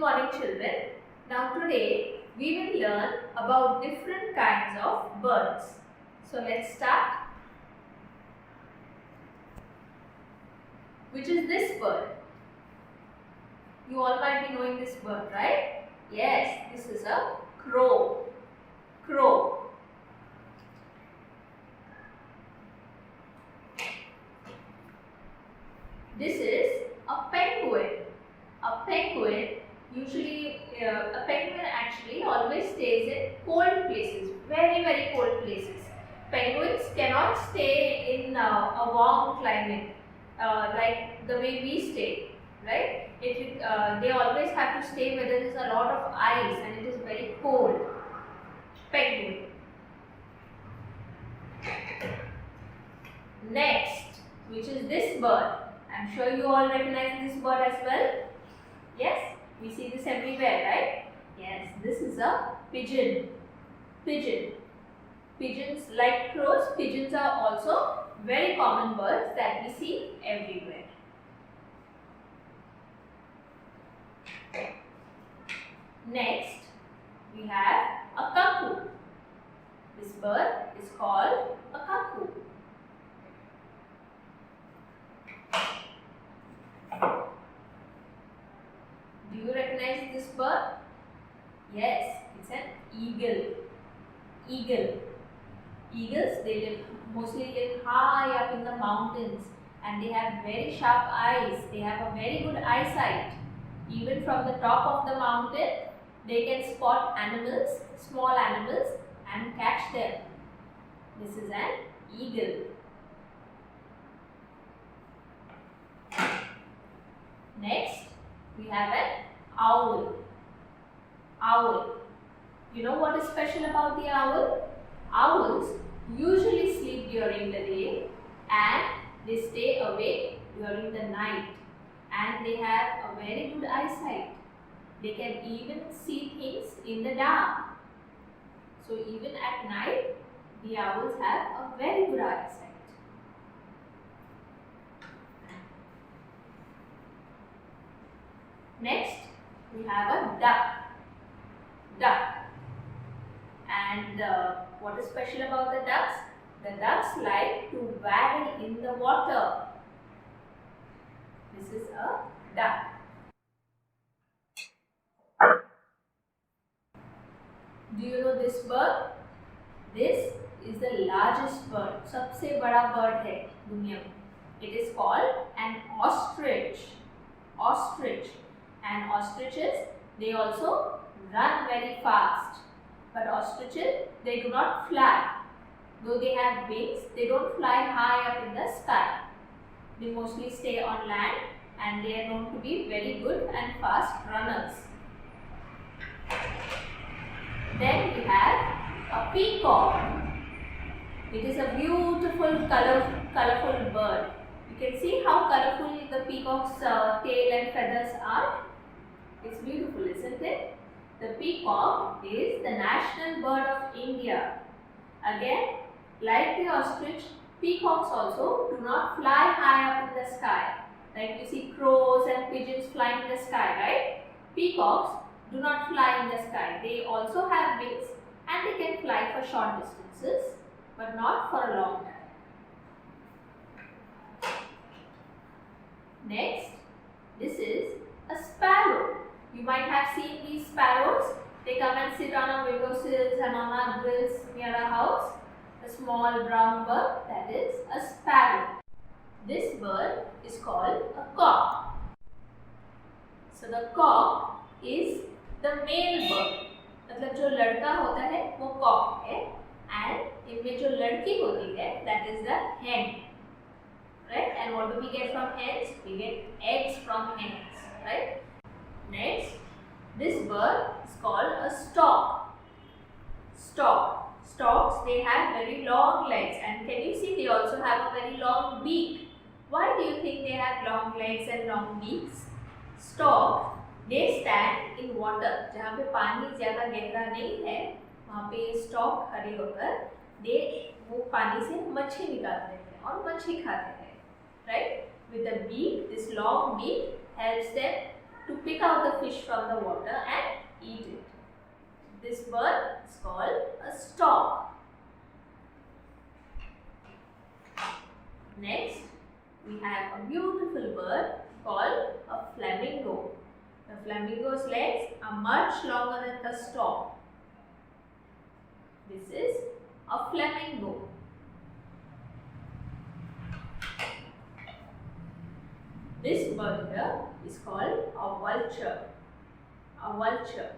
morning children. Now today we will learn about different kinds of birds. So let's start. Which is this bird? You all might be knowing this bird, right? Yes, this is a crow. Crow. This is a penguin. A penguin a penguin actually always stays in cold places, very cold places. Penguins cannot stay in a warm climate like the way we stay, right? They always have to stay where there is a lot of ice and it is very cold. Penguin. Next, which is this bird? I'm sure you all recognize this bird as well. Yes, we see this everywhere, right? Yes, this is a pigeon. Pigeon. Pigeons, like crows, pigeons are also very common birds that we see everywhere. Next, we have a cuckoo. This bird is called a cuckoo. Do you recognize this bird? Yes, it's an eagle. Eagle. Eagles, they mostly live high up in the mountains and they have very sharp eyes. They have a very good eyesight. Even from the top of the mountain, they can spot animals, small animals, and catch them. This is an eagle. Next, we have an owl. Owl. You know what is special about the owl? Owls usually sleep during the day and they stay awake during the night, and they have a very good eyesight. They can even see things in the dark. So even at night, the owls have a very good eyesight. Next, we have a duck. Duck. And what is special about the ducks? The ducks like to wade in the water. This is a duck. Do you know this bird? This is the largest bird. सबसे बड़ा bird है दुनिया में. It is called an ostrich. Ostrich. And ostriches, they also run very fast. But ostriches, they do not fly. Though they have wings, they don't fly high up in the sky. They mostly stay on land and they are known to be very good and fast runners. Then we have a peacock. It is a beautiful, colorful bird. You can see how colorful the peacock's tail and feathers are. It's beautiful, isn't it? The peacock is the national bird of India. Again, like the ostrich, peacocks also do not fly high up in the sky. Like you see crows and pigeons flying in the sky, right? Peacocks do not fly in the sky. They also have wings and they can fly for short distances, but not for a long time. Next, this is a sparrow. You might have seen these sparrows. They come and sit on our windowsills and on our grills near our house. A small brown bird, that is a sparrow. This bird is called a cock. So the cock is the male bird. मतलब जो लड़का होता है वो cock है, and इनमें जो लड़की होती है that is the hen. Right? And what do we get from hens? We get eggs from hens. Right? Next, this bird is called a stork. Stork. Storks, they have very long legs, and can you see they also have a very long beak. Why do you think they have long legs and long beaks? Storks, they stand in water. जहाँ पे पानी ज़्यादा गहरा नहीं है, वहाँ पे stork खड़े होकर वो पानी से मच्छी निकालते हैं और मच्छी खाते हैं. Right? With the beak, this long beak helps them to pick out the fish from the water and eat it. This bird is called a stork. Next, we have a beautiful bird called a flamingo. The flamingo's legs are much longer than the stork. This is a flamingo. This bird here is called a vulture. A vulture.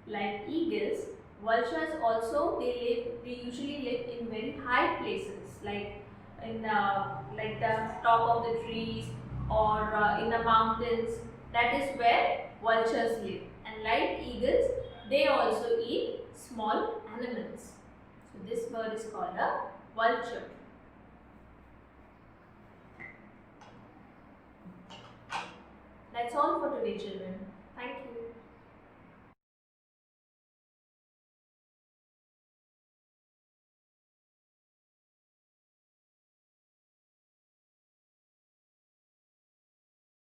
Like eagles, vultures also they usually live in very high places, like in the top of the trees or in the mountains. That is where vultures live. And like eagles, they also eat small animals. So this bird is called a vulture. That's all for today, children.